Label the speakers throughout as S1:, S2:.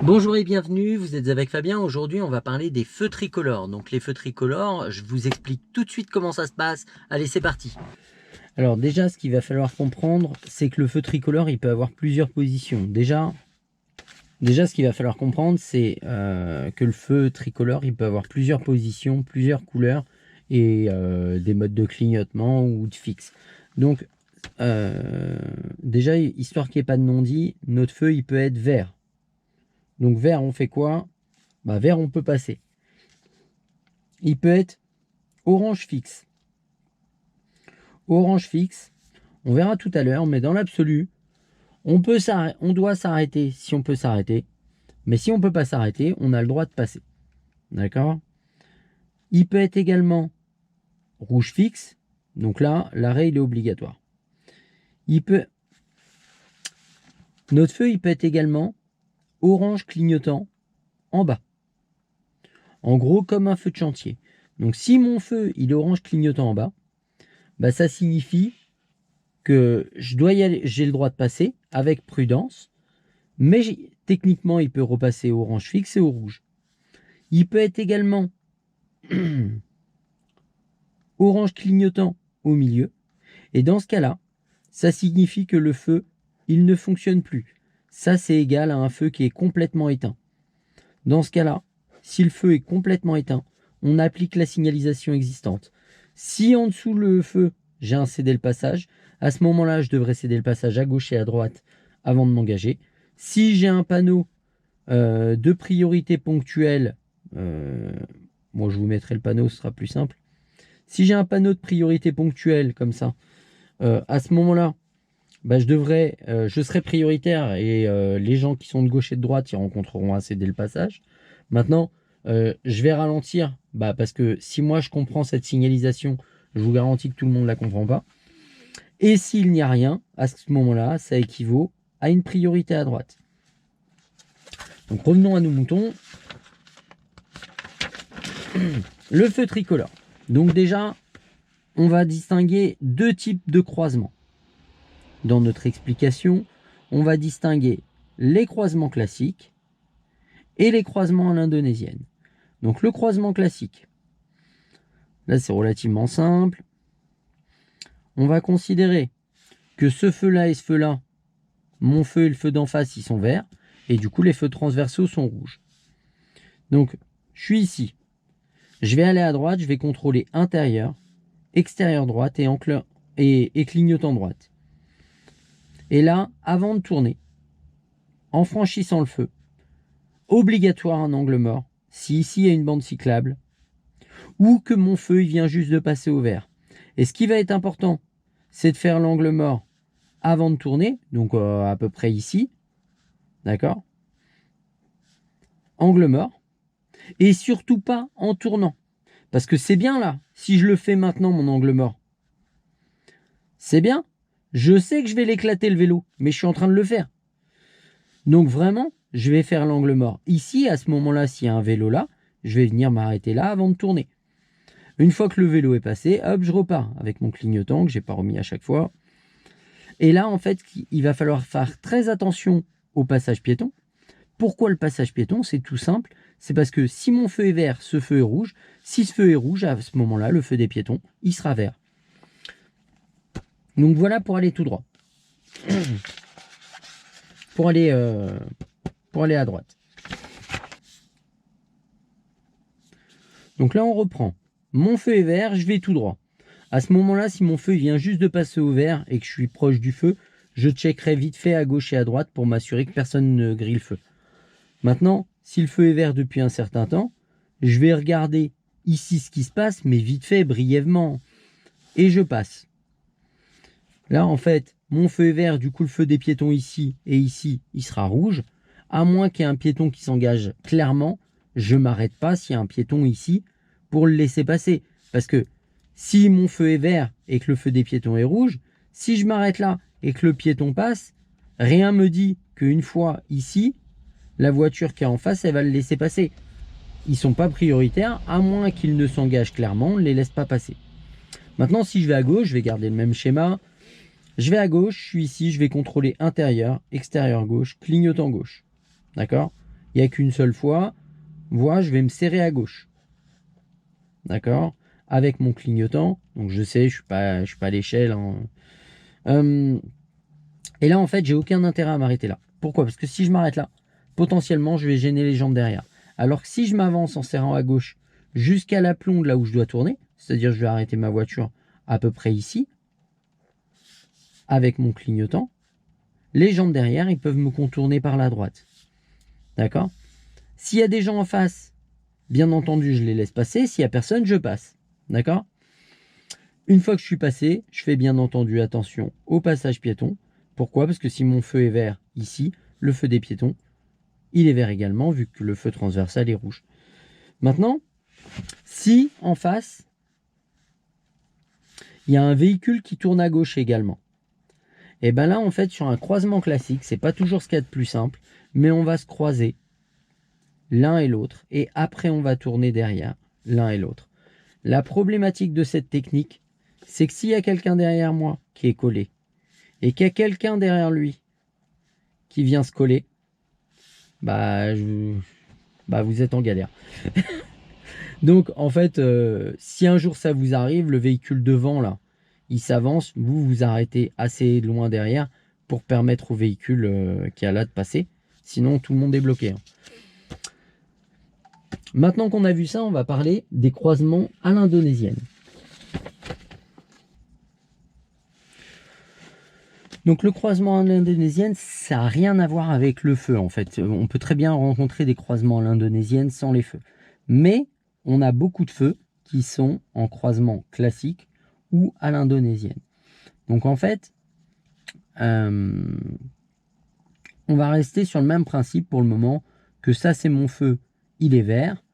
S1: Bonjour et bienvenue, vous êtes avec Fabien. Aujourd'hui on va parler des feux tricolores. Donc les feux tricolores, je vous explique tout de suite comment ça se passe. Allez, c'est parti. Alors déjà, ce qu'il va falloir comprendre, c'est que le feu tricolore, il peut avoir plusieurs positions. Déjà ce qu'il va falloir comprendre, c'est que le feu tricolore, il peut avoir plusieurs positions, plusieurs couleurs et des modes de clignotement ou de fixe. Donc déjà, histoire qu'il n'y ait pas de non-dit, notre feu, il peut être vert. Donc vert, on fait quoi? Bah, vert, on peut passer. Il peut être orange fixe. Orange fixe, on verra tout à l'heure, mais dans l'absolu, on doit s'arrêter si on peut s'arrêter. Mais si on ne peut pas s'arrêter, on a le droit de passer. D'accord? Il peut être également rouge fixe. Donc là, l'arrêt, il est obligatoire. Notre feu, il peut être également orange clignotant en bas. En gros, comme un feu de chantier. Donc si mon feu, il est orange clignotant en bas, bah, ça signifie que j'ai le droit de passer avec prudence, mais techniquement, il peut repasser orange fixe et au rouge. Il peut être également orange clignotant au milieu, et dans ce cas-là, ça signifie que le feu, il ne fonctionne plus. Ça, c'est égal à un feu qui est complètement éteint. Dans ce cas-là, si le feu est complètement éteint, on applique la signalisation existante. Si en dessous le feu, j'ai un céder le passage, à ce moment-là, je devrais céder le passage à gauche et à droite avant de m'engager. Si j'ai un panneau de priorité ponctuelle, moi je vous mettrai le panneau, ce sera plus simple. Si j'ai un panneau de priorité ponctuelle comme ça, à ce moment-là, bah, je serai prioritaire et les gens qui sont de gauche et de droite, ils rencontreront à céder le passage. Maintenant, je vais ralentir parce que si moi je comprends cette signalisation, je vous garantis que tout le monde ne la comprend pas. Et s'il n'y a rien, à ce moment-là, ça équivaut à une priorité à droite. Donc revenons à nos moutons. Le feu tricolore. Donc déjà, on va distinguer deux types de croisements. Dans notre explication, on va distinguer les croisements classiques et les croisements à l'indonésienne. Donc le croisement classique, là c'est relativement simple. On va considérer que ce feu-là et ce feu-là, mon feu et le feu d'en face, ils sont verts, et du coup les feux transversaux sont rouges. Donc je suis ici, je vais aller à droite, je vais contrôler intérieur, extérieur droite et clignotant droite. Et là, avant de tourner, en franchissant le feu, obligatoire un angle mort, si ici il y a une bande cyclable, ou que mon feu il vient juste de passer au vert. Et ce qui va être important, c'est de faire l'angle mort avant de tourner, donc à peu près ici, d'accord? Angle mort, et surtout pas en tournant, parce que c'est bien là, si je le fais maintenant mon angle mort, c'est bien. Je sais que je vais l'éclater le vélo, mais je suis en train de le faire. Donc vraiment, je vais faire l'angle mort. Ici, à ce moment-là, s'il y a un vélo là, je vais venir m'arrêter là avant de tourner. Une fois que le vélo est passé, hop, je repars avec mon clignotant que j'ai pas remis à chaque fois. Et là, en fait, il va falloir faire très attention au passage piéton. Pourquoi le passage piéton? C'est tout simple. C'est parce que si mon feu est vert, ce feu est rouge. Si ce feu est rouge, à ce moment-là, le feu des piétons, il sera vert. Donc voilà pour aller tout droit. Pour aller à droite. Donc là, on reprend. Mon feu est vert, je vais tout droit. À ce moment-là, si mon feu vient juste de passer au vert et que je suis proche du feu, je checkerai vite fait à gauche et à droite pour m'assurer que personne ne grille le feu. Maintenant, si le feu est vert depuis un certain temps, je vais regarder ici ce qui se passe, mais vite fait, brièvement. Et je passe. Là, en fait, mon feu est vert, du coup, le feu des piétons ici et ici, il sera rouge. À moins qu'il y ait un piéton qui s'engage clairement, je ne m'arrête pas s'il y a un piéton ici pour le laisser passer. Parce que si mon feu est vert et que le feu des piétons est rouge, si je m'arrête là et que le piéton passe, rien me dit qu'une fois ici, la voiture qui est en face, elle va le laisser passer. Ils ne sont pas prioritaires, à moins qu'ils ne s'engagent clairement, on ne les laisse pas passer. Maintenant, si je vais à gauche, je vais garder le même schéma. Je vais à gauche, je suis ici, je vais contrôler intérieur, extérieur gauche, clignotant gauche. D'accord? Il n'y a qu'une seule fois. Voie, je vais me serrer à gauche. D'accord? Avec mon clignotant. Donc je sais, je suis pas à l'échelle. Hein. Et là, en fait, j'ai aucun intérêt à m'arrêter là. Pourquoi? Parce que si je m'arrête là, potentiellement, je vais gêner les jambes derrière. Alors que si je m'avance en serrant à gauche jusqu'à la plombe là où je dois tourner, c'est-à-dire je vais arrêter ma voiture à peu près ici, avec mon clignotant, les jambes derrière, ils peuvent me contourner par la droite. D'accord? S'il y a des gens en face, bien entendu, je les laisse passer. S'il n'y a personne, je passe. D'accord? Une fois que je suis passé, je fais bien entendu attention au passage piéton. Pourquoi? Parce que si mon feu est vert ici, le feu des piétons, il est vert également, vu que le feu transversal est rouge. Maintenant, si en face, il y a un véhicule qui tourne à gauche également, et bien là, en fait, sur un croisement classique, c'est pas toujours ce qu'il y a de plus simple, mais on va se croiser l'un et l'autre, et après on va tourner derrière l'un et l'autre. La problématique de cette technique, c'est que s'il y a quelqu'un derrière moi qui est collé, et qu'il y a quelqu'un derrière lui qui vient se coller, bah, vous êtes en galère. Donc en fait, si un jour ça vous arrive, le véhicule devant là, il s'avance, vous vous arrêtez assez loin derrière pour permettre au véhicule qui est là de passer. Sinon tout le monde est bloqué. Hein. Maintenant qu'on a vu ça, on va parler des croisements à l'indonésienne. Donc le croisement à l'indonésienne, ça n'a rien à voir avec le feu en fait. On peut très bien rencontrer des croisements à l'indonésienne sans les feux. Mais on a beaucoup de feux qui sont en croisement classique ou à l'indonésienne. Donc en fait, on va rester sur le même principe pour le moment, que ça c'est mon feu, il est vert.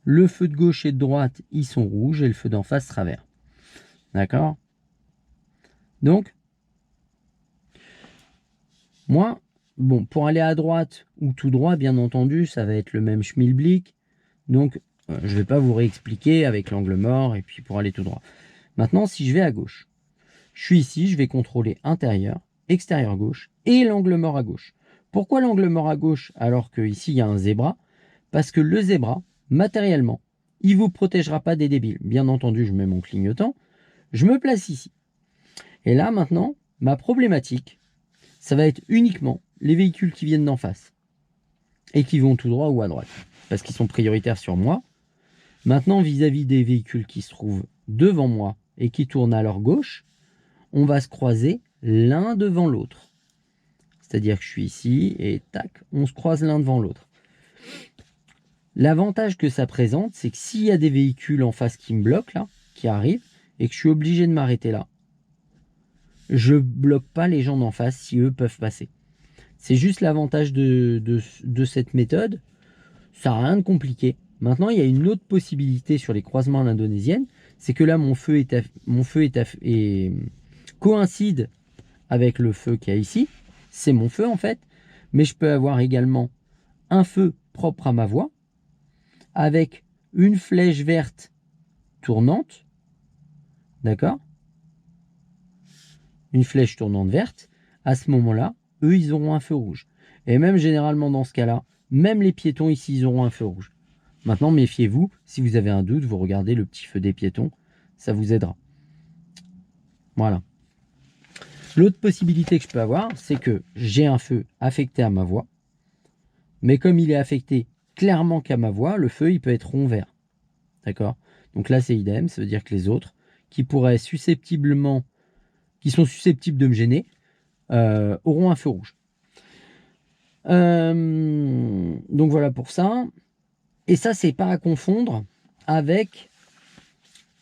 S1: Le feu de gauche et de droite, ils sont rouges et le feu d'en face sera vert. D'accord? Donc, moi, bon, pour aller à droite ou tout droit, bien entendu, ça va être le même schmilblick. Donc, je ne vais pas vous réexpliquer avec l'angle mort et puis pour aller tout droit. Maintenant, si je vais à gauche, je suis ici, je vais contrôler intérieur, extérieur gauche et l'angle mort à gauche. Pourquoi l'angle mort à gauche alors qu'ici, il y a un zébra? Parce que le zébra, matériellement, il ne vous protégera pas des débiles. Bien entendu, je mets mon clignotant, je me place ici. Et là, maintenant, ma problématique, ça va être uniquement les véhicules qui viennent d'en face et qui vont tout droit ou à droite, parce qu'ils sont prioritaires sur moi. Maintenant, vis-à-vis des véhicules qui se trouvent devant moi et qui tournent à leur gauche, on va se croiser l'un devant l'autre. C'est-à-dire que je suis ici et tac, on se croise l'un devant l'autre. L'avantage que ça présente, c'est que s'il y a des véhicules en face qui me bloquent, là, qui arrivent, et que je suis obligé de m'arrêter là, je bloque pas les gens d'en face si eux peuvent passer. C'est juste l'avantage de cette méthode. Ça n'a rien de compliqué. Maintenant, il y a une autre possibilité sur les croisements à l'indonésienne, c'est que là, mon feu coïncide avec le feu qu'il y a ici. C'est mon feu en fait, mais je peux avoir également un feu propre à ma voie, avec une flèche verte tournante, d'accord? Une flèche tournante verte. À ce moment-là, eux, ils auront un feu rouge. Et même généralement dans ce cas-là, même les piétons ici, ils auront un feu rouge. Maintenant, méfiez-vous, si vous avez un doute, vous regardez le petit feu des piétons, ça vous aidera. Voilà. L'autre possibilité que je peux avoir, c'est que j'ai un feu affecté à ma voie, mais comme il est affecté clairement qu'à ma voie, le feu, il peut être rond vert. D'accord? Donc là, c'est idem, ça veut dire que les autres, qui sont susceptibles de me gêner, auront un feu rouge. Donc voilà pour ça. Et ça, c'est pas à confondre avec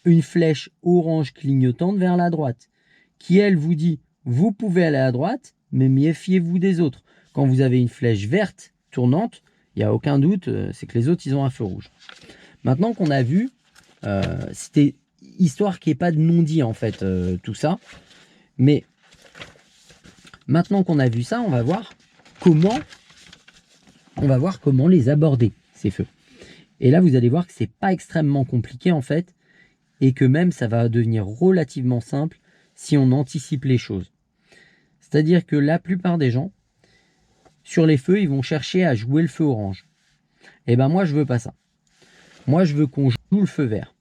S1: une flèche orange clignotante vers la droite, qui elle vous dit, vous pouvez aller à droite, mais méfiez-vous des autres. Quand vous avez une flèche verte tournante, il n'y a aucun doute, c'est que les autres, ils ont un feu rouge. Maintenant qu'on a vu, c'était histoire qu'il n'y ait pas de non-dit en fait, tout ça. Mais maintenant qu'on a vu ça, on va voir comment les aborder, ces feux. Et là, vous allez voir que c'est pas extrêmement compliqué en fait, et que même ça va devenir relativement simple si on anticipe les choses. C'est-à-dire que la plupart des gens, sur les feux, ils vont chercher à jouer le feu orange. Et ben moi, je veux pas ça. Moi, je veux qu'on joue le feu vert,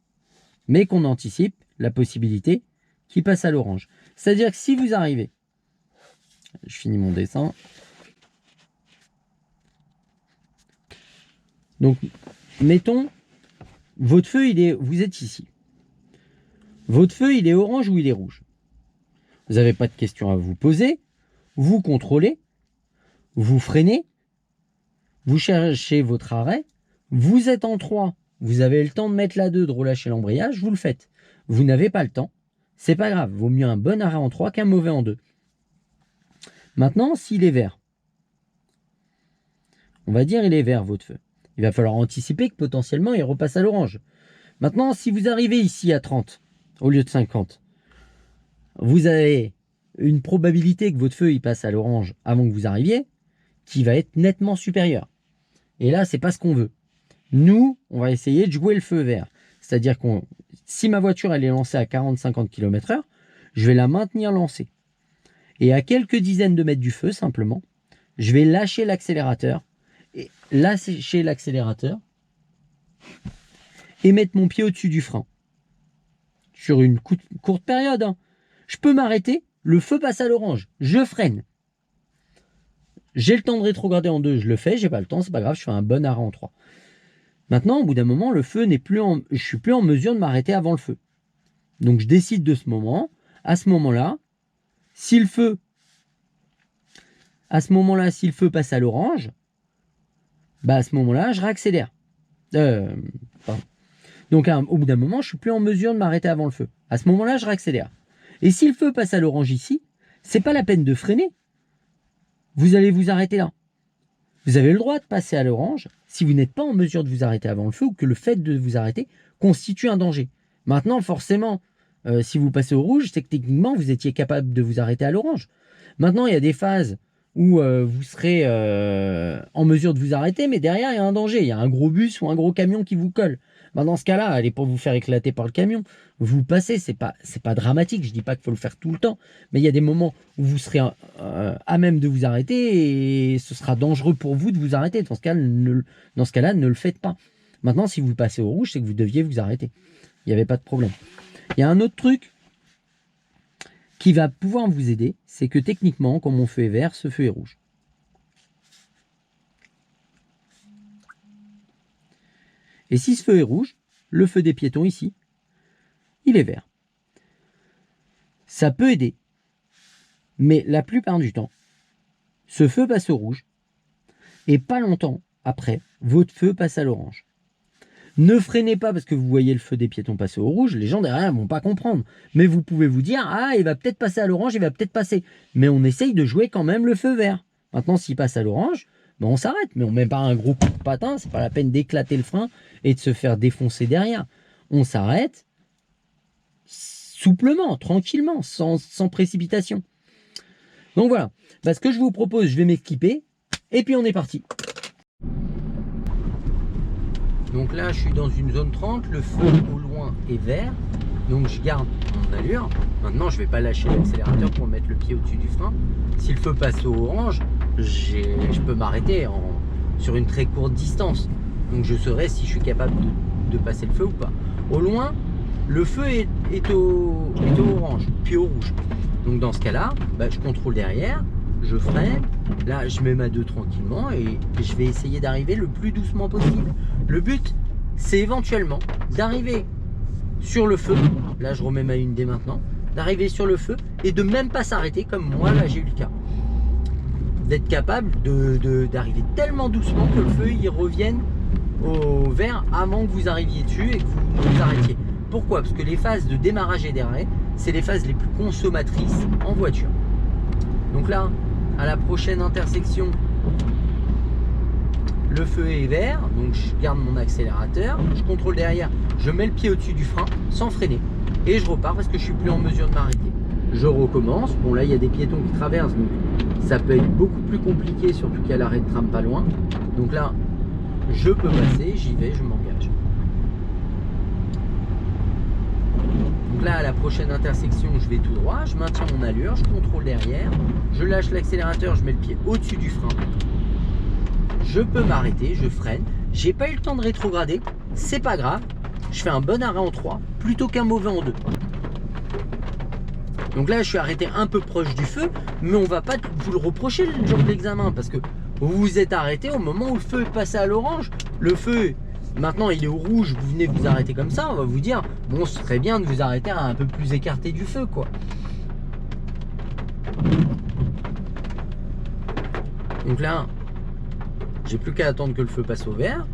S1: mais qu'on anticipe la possibilité qu'il passe à l'orange. C'est-à-dire que si vous arrivez, je finis mon dessin. Donc, mettons, votre feu, vous êtes ici. Votre feu, il est orange ou il est rouge? Vous n'avez pas de questions à vous poser. Vous contrôlez, vous freinez, vous cherchez votre arrêt, vous êtes en 3, vous avez le temps de mettre la 2, de relâcher l'embrayage, vous le faites. Vous n'avez pas le temps, c'est pas grave, vaut mieux un bon arrêt en 3 qu'un mauvais en 2. Maintenant, s'il est vert, on va dire il est vert votre feu. Il va falloir anticiper que potentiellement il repasse à l'orange. Maintenant, si vous arrivez ici à 30 au lieu de 50, vous avez une probabilité que votre feu il passe à l'orange avant que vous arriviez qui va être nettement supérieure. Et là, c'est pas ce qu'on veut. Nous, on va essayer de jouer le feu vert. C'est-à-dire que si ma voiture elle est lancée à 40-50 km/h, je vais la maintenir lancée. Et à quelques dizaines de mètres du feu, simplement, je vais lâcher l'accélérateur et mettre mon pied au-dessus du frein. Sur une courte période, hein. Je peux m'arrêter, le feu passe à l'orange, je freine. J'ai le temps de rétrograder en 2, je le fais, j'ai pas le temps, c'est pas grave, je fais un bon arrêt en 3. Maintenant, au bout d'un moment, le feu je suis plus en mesure de m'arrêter avant le feu. Donc je décide de ce moment, à ce moment-là, si le feu passe à l'orange, bah à ce moment-là, je réaccélère. Donc au bout d'un moment, je suis plus en mesure de m'arrêter avant le feu. À ce moment-là, je réaccélère. Et si le feu passe à l'orange ici, c'est pas la peine de freiner. Vous allez vous arrêter là. Vous avez le droit de passer à l'orange si vous n'êtes pas en mesure de vous arrêter avant le feu ou que le fait de vous arrêter constitue un danger. Maintenant, forcément, si vous passez au rouge, c'est que techniquement, vous étiez capable de vous arrêter à l'orange. Maintenant, il y a des phases où vous serez en mesure de vous arrêter, mais derrière, il y a un danger. Il y a un gros bus ou un gros camion qui vous colle. Ben, dans ce cas-là, allez pas vous faire éclater par le camion. Vous passez, c'est pas dramatique. Je dis pas qu'il faut le faire tout le temps, mais il y a des moments où vous serez à même de vous arrêter et ce sera dangereux pour vous de vous arrêter. Dans ce cas-là, ne le faites pas. Maintenant, si vous passez au rouge, c'est que vous deviez vous arrêter. Il n'y avait pas de problème. Il y a un autre truc qui va pouvoir vous aider, c'est que techniquement, quand mon feu est vert, ce feu est rouge. Et si ce feu est rouge, le feu des piétons ici, il est vert. Ça peut aider, mais la plupart du temps, ce feu passe au rouge, et pas longtemps après, votre feu passe à l'orange. Ne freinez pas parce que vous voyez le feu des piétons passer au rouge, les gens derrière ne vont pas comprendre. Mais vous pouvez vous dire, ah, il va peut-être passer à l'orange, il va peut-être passer. Mais on essaye de jouer quand même le feu vert. Maintenant, s'il passe à l'orange, ben on s'arrête. Mais on ne met pas un gros coup de patin, c'est pas la peine d'éclater le frein et de se faire défoncer derrière. On s'arrête souplement, tranquillement, sans précipitation. Donc voilà, ce que je vous propose, je vais m'équiper et puis on est parti. Donc là, je suis dans une zone 30, le feu au loin est vert, donc je garde mon allure. Maintenant, je ne vais pas lâcher l'accélérateur pour mettre le pied au-dessus du frein. Si le feu passe au orange, je peux m'arrêter sur une très courte distance. Donc je saurai si je suis capable de passer le feu ou pas. Au loin, le feu est au orange, puis au rouge. Donc dans ce cas-là, je contrôle derrière, je freine, là je mets ma 2 tranquillement et je vais essayer d'arriver le plus doucement possible. Le but, c'est éventuellement d'arriver sur le feu, là je remets ma 1 dès maintenant, d'arriver sur le feu et de même pas s'arrêter comme moi là j'ai eu le cas. D'être capable d'arriver tellement doucement que le feu il revienne au vert avant que vous arriviez dessus et que vous vous arrêtiez. Pourquoi? Parce que les phases de démarrage et d'arrêt, c'est les phases les plus consommatrices en voiture. Donc là, à la prochaine intersection, le feu est vert, donc je garde mon accélérateur, je contrôle derrière, je mets le pied au-dessus du frein sans freiner et je repars parce que je suis plus en mesure de m'arrêter. Je recommence, bon là il y a des piétons qui traversent, donc ça peut être beaucoup plus compliqué, surtout qu'il y a l'arrêt de tram pas loin. Donc là, je peux passer, j'y vais, je m'engage. Donc là, à la prochaine intersection, je vais tout droit, je maintiens mon allure, je contrôle derrière, je lâche l'accélérateur, je mets le pied au-dessus du frein. Je peux m'arrêter, je freine. J'ai pas eu le temps de rétrograder, c'est pas grave. Je fais un bon arrêt en 3 plutôt qu'un mauvais en 2. Donc là, je suis arrêté un peu proche du feu, mais on va pas vous le reprocher le jour de l'examen parce que vous vous êtes arrêté au moment où le feu est passé à l'orange. Le feu, maintenant, il est au rouge, vous venez vous arrêter comme ça, on va vous dire, bon, ce serait bien de vous arrêter un peu plus écarté du feu, quoi. Donc là, j'ai plus qu'à attendre que le feu passe au vert.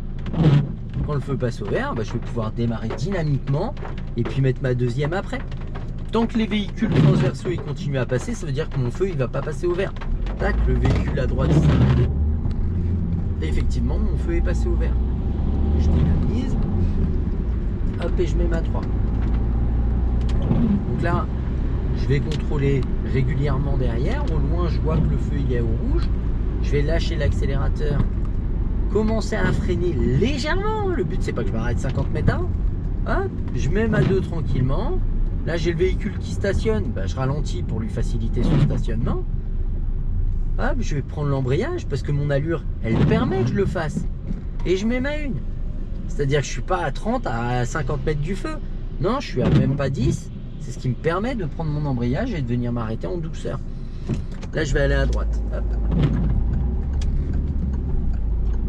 S1: Quand le feu passe au vert, bah, je vais pouvoir démarrer dynamiquement et puis mettre ma deuxième après. Tant que les véhicules transversaux ils continuent à passer, ça veut dire que mon feu il va pas passer au vert. Tac, le véhicule à droite s'est arrêté. Et effectivement, mon feu est passé au vert. Je dynamise. Hop, et je mets ma 3. Donc là, je vais contrôler régulièrement derrière. Au loin, je vois que le feu il est au rouge. Je vais lâcher l'accélérateur. Commencer à freiner légèrement. Le but, c'est pas que je m'arrête 50 mètres avant. Hop, je mets ma 2 tranquillement. Là, j'ai le véhicule qui stationne. Bah, je ralentis pour lui faciliter son stationnement. Hop, je vais prendre l'embrayage parce que mon allure, elle permet que je le fasse. Et je mets ma 1. C'est-à-dire que je suis pas à 30, à 50 mètres du feu. Non, je suis à même pas 10. C'est ce qui me permet de prendre mon embrayage et de venir m'arrêter en douceur. Là, je vais aller à droite. Hop.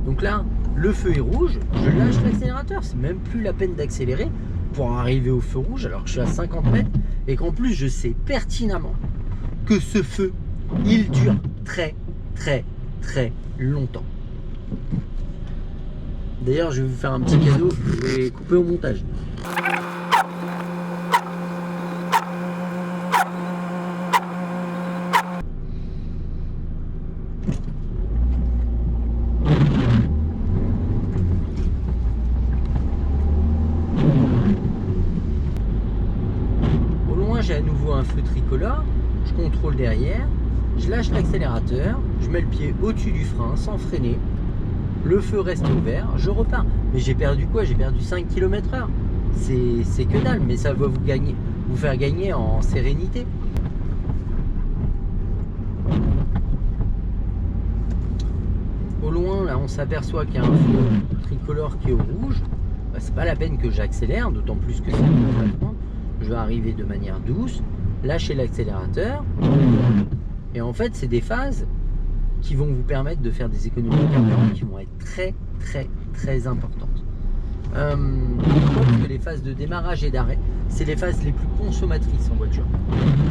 S1: Donc là, le feu est rouge. Je lâche l'accélérateur. C'est même plus la peine d'accélérer pour arriver au feu rouge alors que je suis à 50 mètres et qu'en plus je sais pertinemment que ce feu il dure très longtemps. D'ailleurs, je vais vous faire un petit cadeau, je vais couper au montage. J'ai à nouveau un feu tricolore, je contrôle derrière, je lâche l'accélérateur, je mets le pied au-dessus du frein sans freiner, le feu reste ouvert, je repars. Mais j'ai perdu quoi? J'ai perdu 5 km/h. C'est que dalle, mais ça va vous faire gagner en sérénité. Au loin, là, on s'aperçoit qu'il y a un feu tricolore qui est au rouge. Bah, c'est pas la peine que j'accélère, d'autant plus que c'est maintenant. Je vais arriver de manière douce, lâcher l'accélérateur. Et en fait, c'est des phases qui vont vous permettre de faire des économies de carburant qui vont être très importantes. Parce que les phases de démarrage et d'arrêt, c'est les phases les plus consommatrices en voiture.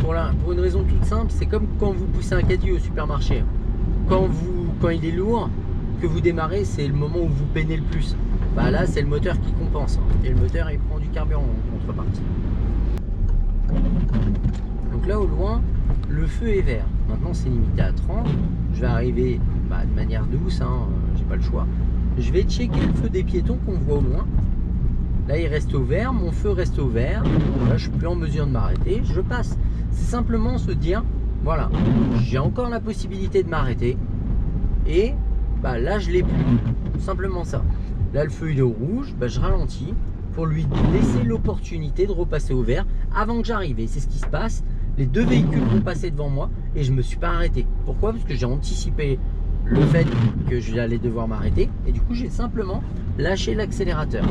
S1: Pour une raison toute simple, c'est comme quand vous poussez un caddie au supermarché. Quand il est lourd, que vous démarrez, c'est le moment où vous peinez le plus. Bah là, c'est le moteur qui compense. Et le moteur, il prend du carburant en contrepartie. Donc là, au loin, le feu est vert. Maintenant, c'est limité à 30. Je vais arriver de manière douce, j'ai pas le choix. Je vais checker le feu des piétons qu'on voit au loin. Là, il reste au vert, mon feu reste au vert. Là, je suis plus en mesure de m'arrêter, je passe. C'est simplement se dire, voilà, j'ai encore la possibilité de m'arrêter. Et là, je l'ai plus. Simplement ça. Là, le feu il est au rouge, je ralentis pour lui laisser l'opportunité de repasser au vert avant que j'arrive. Et c'est ce qui se passe. Les deux véhicules vont passer devant moi et je me suis pas arrêté. Pourquoi? Parce que j'ai anticipé le fait que j'allais devoir m'arrêter et du coup j'ai simplement lâché l'accélérateur.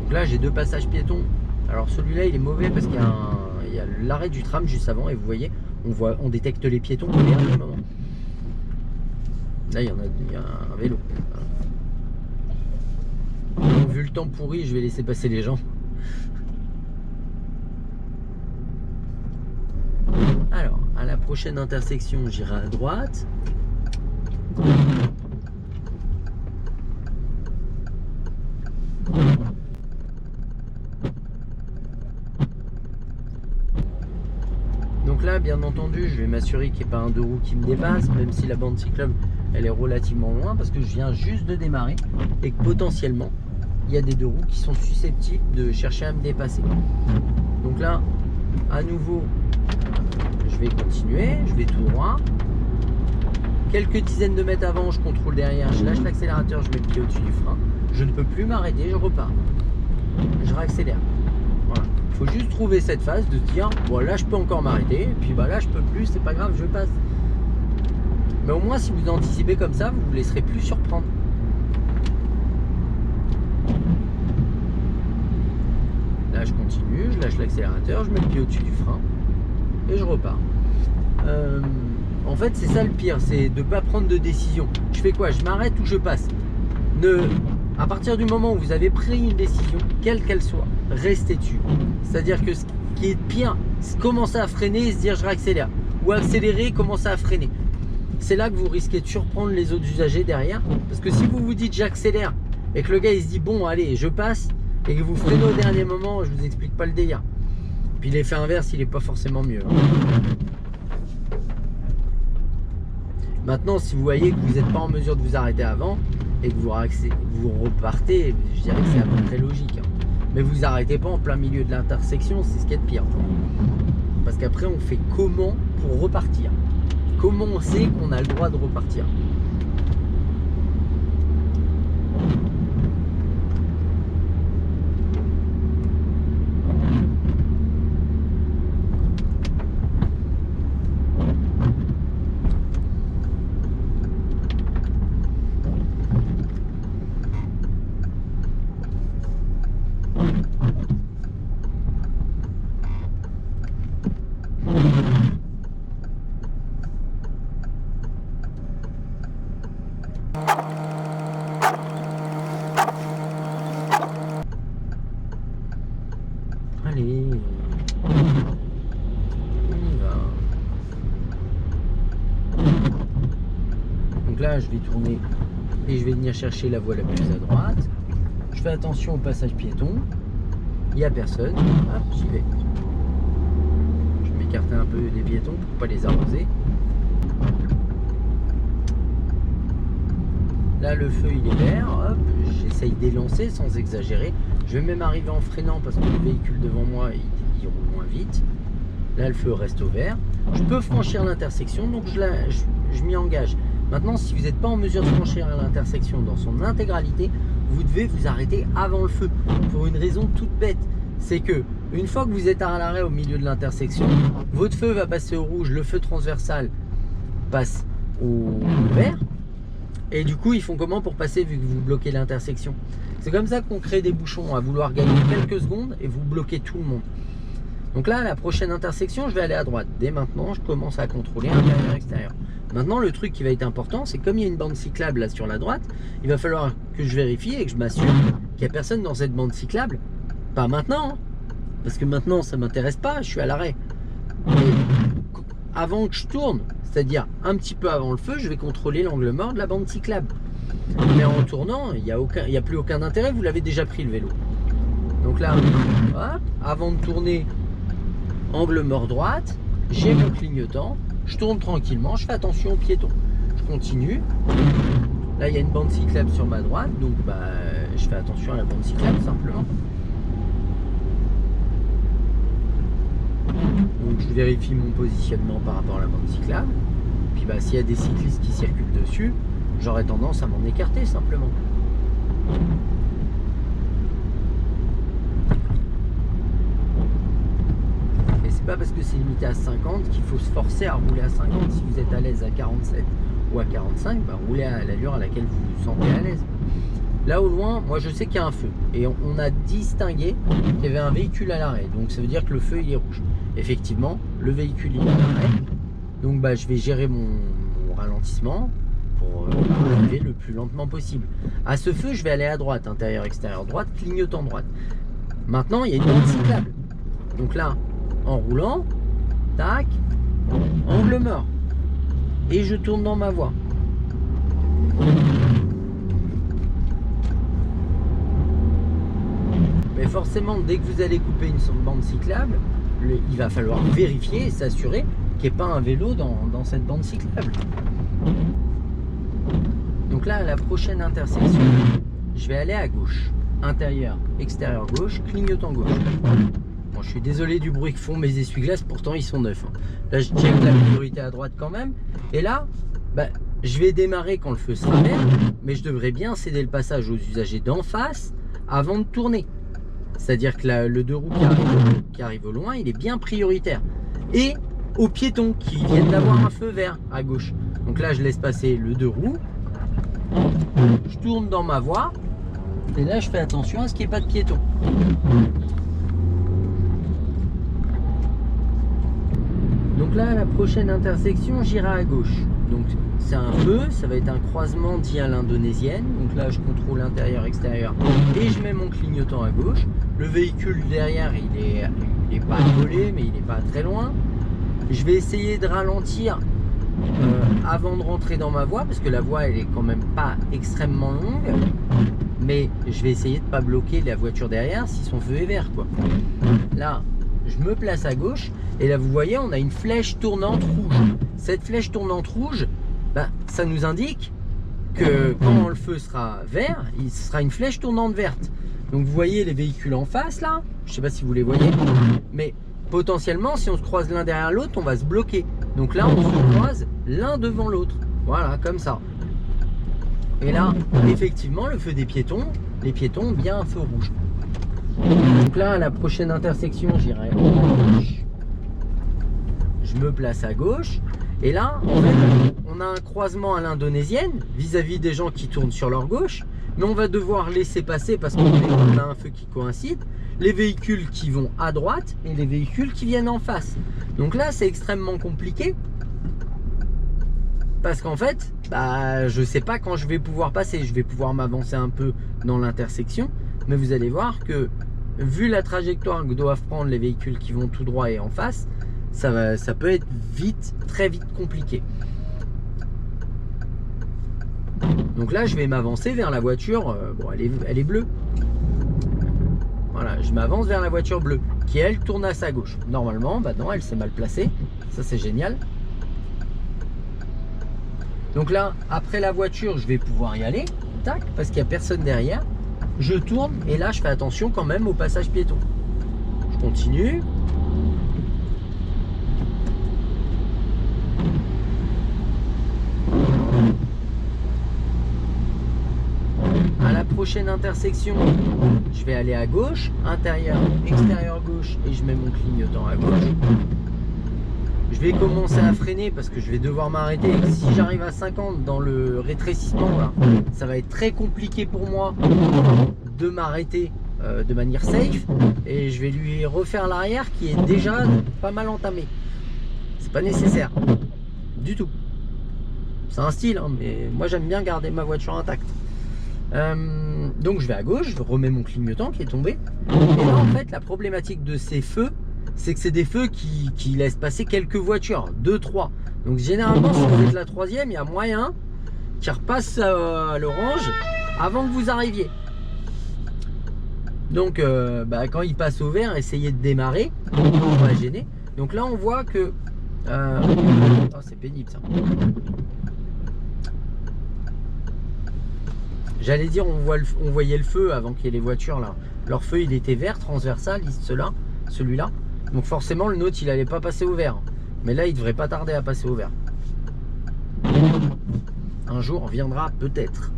S1: Donc là j'ai deux passages piétons. Alors celui-là il est mauvais parce qu'il y a l'arrêt du tram juste avant et vous voyez, on détecte les piétons au dernier moment. Là il y a un vélo. Donc, vu le temps pourri, je vais laisser passer les gens. Alors, à la prochaine intersection, j'irai à droite. Donc là, bien entendu, je vais m'assurer qu'il n'y ait pas un deux roues qui me dépasse, même si la bande cyclable, elle est relativement loin, parce que je viens juste de démarrer et que potentiellement, il y a des deux roues qui sont susceptibles de chercher à me dépasser. Donc là, à nouveau, je vais continuer, je vais tout droit. Quelques dizaines de mètres avant, je contrôle derrière, je lâche l'accélérateur, je mets le pied au-dessus du frein. Je ne peux plus m'arrêter, je repars. Je réaccélère. Voilà. Il faut juste trouver cette phase de se dire, bon là je peux encore m'arrêter, et puis bah là je peux plus, c'est pas grave, je passe. Mais au moins si vous anticipez comme ça, vous ne vous laisserez plus surprendre. Là je continue, je lâche l'accélérateur, je mets le pied au-dessus du frein et je repars. En fait c'est ça le pire, c'est de ne pas prendre de décision. Je fais quoi? Je m'arrête ou je passe? À partir du moment où vous avez pris une décision, quelle qu'elle soit, restez dessus. C'est-à-dire que ce qui est pire, c'est commencer à freiner et se dire je réaccélère. Ou accélérer et commencer à freiner. C'est là que vous risquez de surprendre les autres usagers derrière. Parce que si vous vous dites j'accélère et que le gars il se dit bon allez je passe et que vous freinez au dernier moment, je vous explique pas le délire. Puis l'effet inverse il n'est pas forcément mieux. Maintenant si vous voyez que vous n'êtes pas en mesure de vous arrêter avant et que vous repartez, je dirais que c'est à peu près logique. Mais vous arrêtez pas en plein milieu de l'intersection, c'est ce qui est de pire. Parce qu'après on fait comment pour repartir? Comment on sait qu'on a le droit de repartir? Allez, on y va. Donc là, je vais tourner et je vais venir chercher la voie la plus à droite. Je fais attention au passage piéton. Il n'y a personne. Hop, j'y vais. Je vais m'écarter un peu des piétons pour ne pas les arroser. Là, le feu, il est vert. Hop, j'essaye d'élancer sans exagérer. Je vais même arriver en freinant parce que le véhicule devant moi, il roule moins vite. Là, le feu reste au vert. Je peux franchir l'intersection, donc je m'y engage. Maintenant, si vous n'êtes pas en mesure de franchir l'intersection dans son intégralité, vous devez vous arrêter avant le feu. Pour une raison toute bête. C'est que, une fois que vous êtes à l'arrêt au milieu de l'intersection, votre feu va passer au rouge, le feu transversal passe au vert. Et du coup, ils font comment pour passer vu que vous bloquez l'intersection? C'est comme ça qu'on crée des bouchons, à vouloir gagner quelques secondes et vous bloquez tout le monde. Donc là, à la prochaine intersection, je vais aller à droite. Dès maintenant, je commence à contrôler intérieur, extérieur. Maintenant, le truc qui va être important, c'est comme il y a une bande cyclable là sur la droite, il va falloir que je vérifie et que je m'assure qu'il n'y a personne dans cette bande cyclable. Pas maintenant, hein, parce que maintenant, ça ne m'intéresse pas, je suis à l'arrêt. Mais avant que je tourne, c'est-à-dire un petit peu avant le feu, je vais contrôler l'angle mort de la bande cyclable. Mais en tournant, il n'y a plus aucun intérêt, vous l'avez déjà pris le vélo. Donc là, hop, avant de tourner, angle mort droite, j'ai mon clignotant, je tourne tranquillement, je fais attention aux piétons. Je continue. Là, il y a une bande cyclable sur ma droite, donc bah, je fais attention à la bande cyclable simplement. Donc je vérifie mon positionnement par rapport à la bande cyclable. Puis bah, s'il y a des cyclistes qui circulent dessus, j'aurais tendance à m'en écarter simplement. Et c'est pas parce que c'est limité à 50 qu'il faut se forcer à rouler à 50. Si vous êtes à l'aise à 47 ou à 45, bah, roulez à l'allure à laquelle vous vous sentez à l'aise. Là au loin, moi je sais qu'il y a un feu. Et on a distingué qu'il y avait un véhicule à l'arrêt. Donc ça veut dire que le feu il est rouge. Effectivement, le véhicule il est à l'arrêt. Donc bah, je vais gérer mon ralentissement pour arriver le plus lentement possible. À ce feu, je vais aller à droite, intérieur, extérieur, droite, clignotant droite. Maintenant, il y a une bande cyclable. Donc là, en roulant, tac, angle mort. Et je tourne dans ma voie. Mais forcément, dès que vous allez couper une bande cyclable, il va falloir vérifier et s'assurer qu'il n'y ait pas un vélo dans cette bande cyclable. Donc là, à la prochaine intersection, je vais aller à gauche. Intérieur, extérieur gauche, clignotant gauche. Bon, je suis désolé du bruit que font mes essuie-glaces, pourtant ils sont neufs. Là, je check la priorité à droite quand même. Et là, bah, je vais démarrer quand le feu sera vert, mais je devrais bien céder le passage aux usagers d'en face avant de tourner. C'est-à-dire que le deux roues qui arrive au loin, il est bien prioritaire. Et aux piétons qui viennent d'avoir un feu vert à gauche. Donc là, je laisse passer le deux roues. Je tourne dans ma voie. Et là, je fais attention à ce qu'il n'y ait pas de piétons. Donc là, à la prochaine intersection, j'irai à gauche. Donc c'est un feu, ça va être un croisement dit à l'indonésienne. Donc là, je contrôle intérieur-extérieur et je mets mon clignotant à gauche. Le véhicule derrière, il est pas collé, mais il n'est pas très loin. Je vais essayer de ralentir avant de rentrer dans ma voie, parce que la voie, elle est quand même pas extrêmement longue. Mais je vais essayer de ne pas bloquer la voiture derrière si son feu est vert, quoi. Là, je me place à gauche. Et là, vous voyez, on a une flèche tournante rouge. Cette flèche tournante rouge, ça nous indique que quand le feu sera vert, il sera une flèche tournante verte. Donc vous voyez les véhicules en face là, je ne sais pas si vous les voyez, mais potentiellement si on se croise l'un derrière l'autre, on va se bloquer. Donc là, on se croise l'un devant l'autre. Voilà, comme ça. Et là, effectivement, le feu des piétons, les piétons ont bien un feu rouge. Donc là, à la prochaine intersection, j'irai à gauche. Je me place à gauche. Et là, en fait, on a un croisement à l'indonésienne vis-à-vis des gens qui tournent sur leur gauche. Mais on va devoir laisser passer parce qu'on a un feu qui coïncide. Les véhicules qui vont à droite et les véhicules qui viennent en face. Donc là, c'est extrêmement compliqué. Parce qu'en fait, je ne sais pas quand je vais pouvoir passer. Je vais pouvoir m'avancer un peu dans l'intersection. Mais vous allez voir que, vu la trajectoire que doivent prendre les véhicules qui vont tout droit et en face, ça peut être vite, très vite compliqué. Donc là, je vais m'avancer vers la voiture. Bon, elle est bleue. Voilà, je m'avance vers la voiture bleue qui, elle, tourne à sa gauche. Normalement, non, elle s'est mal placée. Ça, c'est génial. Donc là, après la voiture, je vais pouvoir y aller. Tac, parce qu'il n'y a personne derrière. Je tourne et là, je fais attention quand même au passage piéton. Je continue. À la prochaine intersection, je vais aller à gauche, intérieur, extérieur gauche, et je mets mon clignotant à gauche. Je vais commencer à freiner parce que je vais devoir m'arrêter. Si j'arrive à 50 dans le rétrécissement, là, ça va être très compliqué pour moi de m'arrêter de manière safe. Et je vais lui refaire l'arrière qui est déjà pas mal entamé. C'est pas nécessaire du tout. C'est un style, hein, mais moi j'aime bien garder ma voiture intacte. Donc je vais à gauche, je remets mon clignotant qui est tombé. Et là en fait la problématique de ces feux, c'est que c'est des feux qui laissent passer quelques voitures, 2-3. Donc généralement si vous êtes la troisième, il y a moyen qu'ils repassent à l'orange avant que vous arriviez. Donc quand il passe au vert, essayez de démarrer, on va gêner. Donc là on voit que oh, c'est pénible ça. J'allais dire on voyait le feu avant qu'il y ait les voitures là. Leur feu il était vert, transversal, celui-là. Donc forcément le nôtre il allait pas passer au vert. Mais là il devrait pas tarder à passer au vert. Un jour viendra peut-être.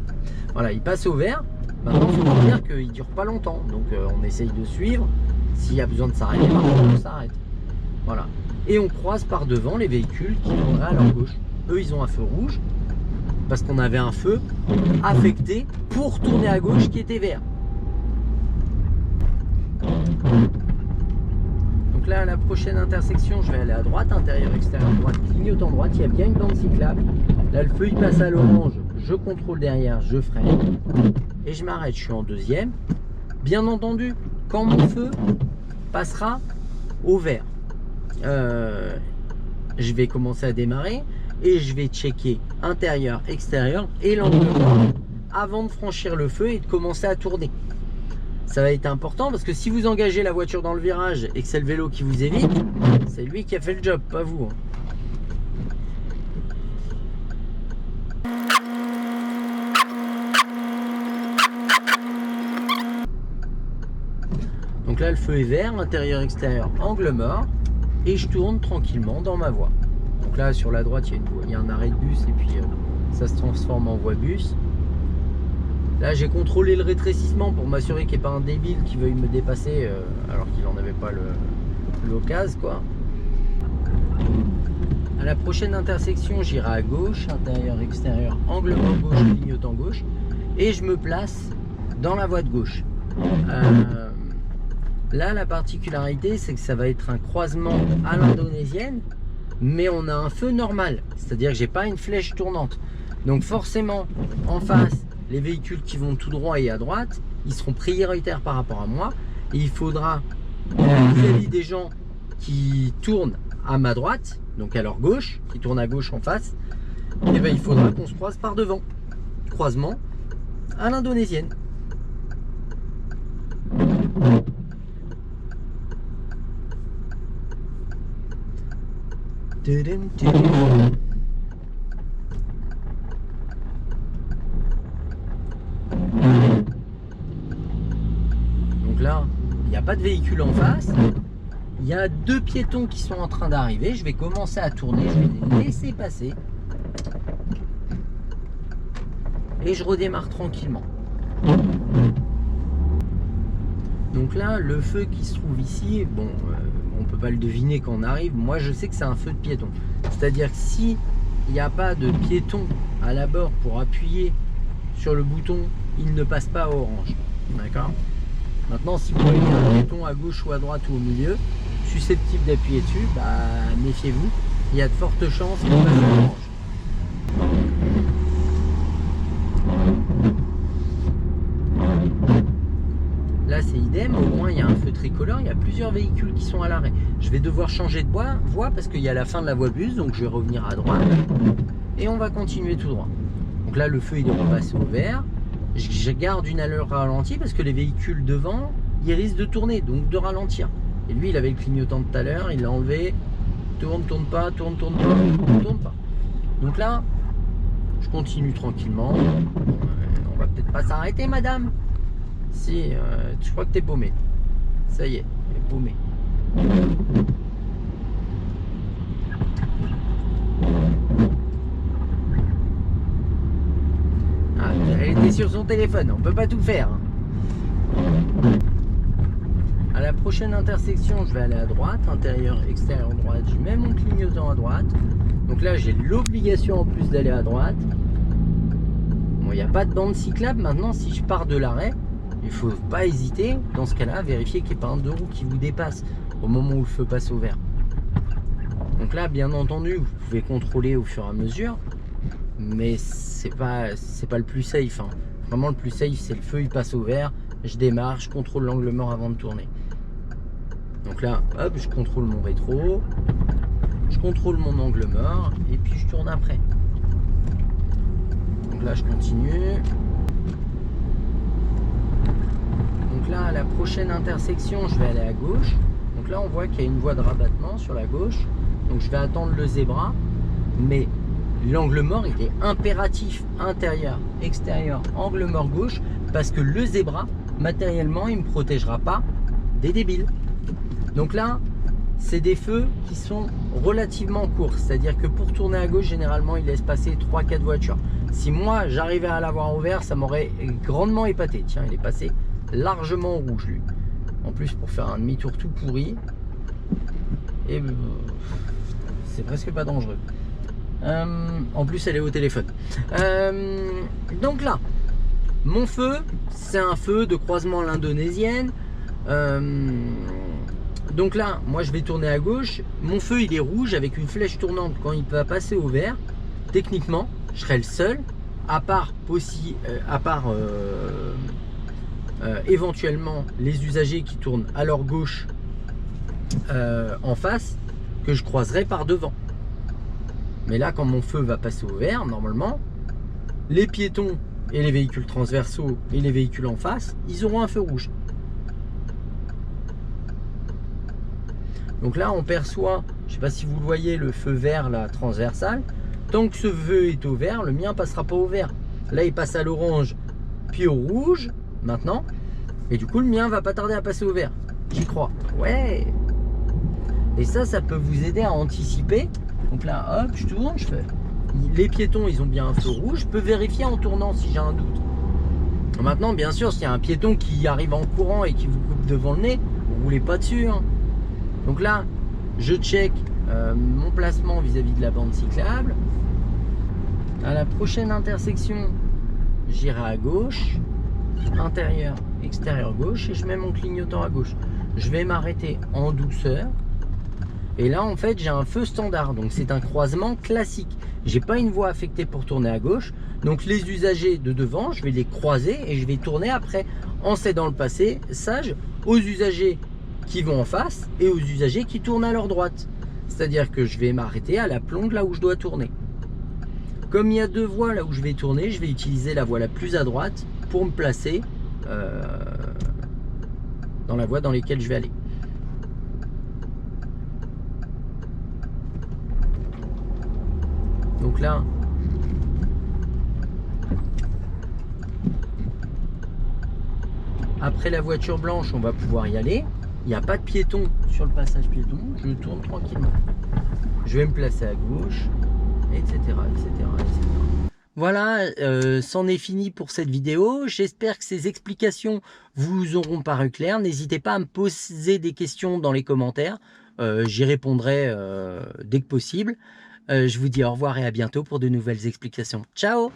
S1: Voilà, il passe au vert. Maintenant il faut dire qu'il dure pas longtemps. Donc on essaye de suivre. S'il y a besoin de s'arrêter, on s'arrête. Voilà. Et on croise par devant les véhicules qui tourneraient à leur gauche. Eux ils ont un feu rouge. Parce qu'on avait un feu affecté pour tourner à gauche qui était vert. Donc là à la prochaine intersection je vais aller à droite, intérieur, extérieur, droite, clignotant droite, il y a bien une bande cyclable. Là le feu il passe à l'orange, je contrôle derrière, je freine et je m'arrête, je suis en deuxième. Bien entendu, quand mon feu passera au vert, je vais commencer à démarrer. Et je vais checker intérieur, extérieur et l'angle mort avant de franchir le feu et de commencer à tourner. Ça va être important parce que si vous engagez la voiture dans le virage et que c'est le vélo qui vous évite, c'est lui qui a fait le job, pas vous. Donc là le feu est vert, intérieur, extérieur, angle mort et je tourne tranquillement dans ma voie. Donc là sur la droite il y a un arrêt de bus et puis ça se transforme en voie bus. Là j'ai contrôlé le rétrécissement pour m'assurer qu'il n'y ait pas un débile qui veuille me dépasser alors qu'il n'en avait pas l'occasion quoi. À la prochaine intersection, j'irai à gauche, intérieur, extérieur, angle mort gauche, clignotant gauche, et je me place dans la voie de gauche. Là, la particularité, c'est que ça va être un croisement à l'indonésienne, mais on a un feu normal, c'est-à-dire que j'ai pas une flèche tournante. Donc forcément, en face, les véhicules qui vont tout droit et à droite, ils seront prioritaires par rapport à moi, et il faudra, vis-à-vis des gens qui tournent à ma droite, donc à leur gauche, qui tourne à gauche en face, et ben il faudra qu'on se croise par devant. Croisement à l'indonésienne. Donc là, il n'y a pas de véhicule en face. Il y a deux piétons qui sont en train d'arriver. Je vais commencer à tourner. Je vais les laisser passer. Et je redémarre tranquillement. Donc là, le feu qui se trouve ici, bon, on peut pas le deviner quand on arrive. Moi, je sais que c'est un feu de piéton. C'est-à-dire que si il n'y a pas de piéton à l'abord pour appuyer sur le bouton, il ne passe pas à orange. D'accord ? Maintenant, si vous voyez un piéton à gauche ou à droite ou au milieu, susceptible d'appuyer dessus, bah, méfiez-vous. Il y a de fortes chances qu'il passe à orange. Là c'est idem, au moins il y a un feu tricolore, il y a plusieurs véhicules qui sont à l'arrêt. Je vais devoir changer de voie parce qu'il y a la fin de la voie bus, donc je vais revenir à droite et on va continuer tout droit. Donc là le feu il est repassé au vert, je garde une allure ralentie parce que les véhicules devant ils risquent de tourner, donc de ralentir. Et lui il avait le clignotant de tout à l'heure, il l'a enlevé, tourne pas, tourne pas, tourne pas. Donc là je continue tranquillement, on va peut-être pas s'arrêter madame. Si, je crois que t'es paumé. Ça y est, t'es paumé. Ah, elle était sur son téléphone, on peut pas tout faire. À la prochaine intersection, je vais aller à droite, intérieur, extérieur, droite. Je mets mon clignotant à droite. Donc là, j'ai l'obligation en plus d'aller à droite. Bon, il n'y a pas de bande cyclable. Maintenant, si je pars de l'arrêt, il ne faut pas hésiter, dans ce cas-là, à vérifier qu'il n'y ait pas un deux roues qui vous dépasse au moment où le feu passe au vert. Donc là, bien entendu, vous pouvez contrôler au fur et à mesure, mais c'est pas le plus safe. Hein. Vraiment, le plus safe, c'est le feu, il passe au vert, je démarre, je contrôle l'angle mort avant de tourner. Donc là, hop, je contrôle mon rétro, je contrôle mon angle mort, et puis je tourne après. Donc là, je continue. Là, à la prochaine intersection, je vais aller à gauche. Donc là, on voit qu'il y a une voie de rabattement sur la gauche. Donc je vais attendre le zébra. Mais l'angle mort, il est impératif. Intérieur, extérieur, angle mort gauche. Parce que le zébra, matériellement, il ne me protégera pas des débiles. Donc là, c'est des feux qui sont relativement courts. C'est-à-dire que pour tourner à gauche, généralement, il laisse passer 3-4 voitures. Si moi, j'arrivais à l'avoir au vert, ça m'aurait grandement épaté. Tiens, il est passé largement rouge lui. En plus pour faire un demi-tour tout pourri. Et c'est presque pas dangereux. En plus elle est au téléphone. Donc là, mon feu, c'est un feu de croisement à l'indonésienne. Donc là, moi je vais tourner à gauche. Mon feu il est rouge avec une flèche tournante. Quand il va passer au vert, techniquement, je serai le seul, à part éventuellement les usagers qui tournent à leur gauche en face, que je croiserai par devant. Mais là, quand mon feu va passer au vert, normalement, les piétons et les véhicules transversaux et les véhicules en face, ils auront un feu rouge. Donc là, on perçoit, je ne sais pas si vous le voyez, le feu vert là, transversal. Tant que ce feu est au vert, le mien passera pas au vert. Là, il passe à l'orange, puis au rouge, maintenant. Et du coup, le mien va pas tarder à passer au vert. J'y crois. Ouais. Et ça peut vous aider à anticiper. Donc là, hop, je tourne, je fais les piétons, ils ont bien un feu rouge. Je peux vérifier en tournant si j'ai un doute. Maintenant, bien sûr, s'il y a un piéton qui arrive en courant et qui vous coupe devant le nez, vous roulez pas dessus, hein. Donc là, je check mon placement vis-à-vis de la bande cyclable. À la prochaine intersection, j'irai à gauche, intérieur, extérieur gauche, et je mets mon clignotant à gauche. Je vais m'arrêter en douceur. Et là, en fait, j'ai un feu standard, donc c'est un croisement classique. J'ai pas une voie affectée pour tourner à gauche, donc les usagers de devant, je vais les croiser et je vais tourner après, en cédant le passage aux usagers qui vont en face et aux usagers qui tournent à leur droite. C'est-à-dire que je vais m'arrêter à la plombe là où je dois tourner. Comme il y a deux voies là où je vais tourner, je vais utiliser la voie la plus à droite pour me placer dans la voie dans laquelle je vais aller. Donc là, après la voiture blanche, on va pouvoir y aller. Il n'y a pas de piéton sur le passage piéton. Je tourne tranquillement. Je vais me placer à gauche, etc., etc., etc. Voilà, c'en est fini pour cette vidéo. J'espère que ces explications vous auront paru claires. N'hésitez pas à me poser des questions dans les commentaires. J'y répondrai dès que possible. Je vous dis au revoir et à bientôt pour de nouvelles explications. Ciao!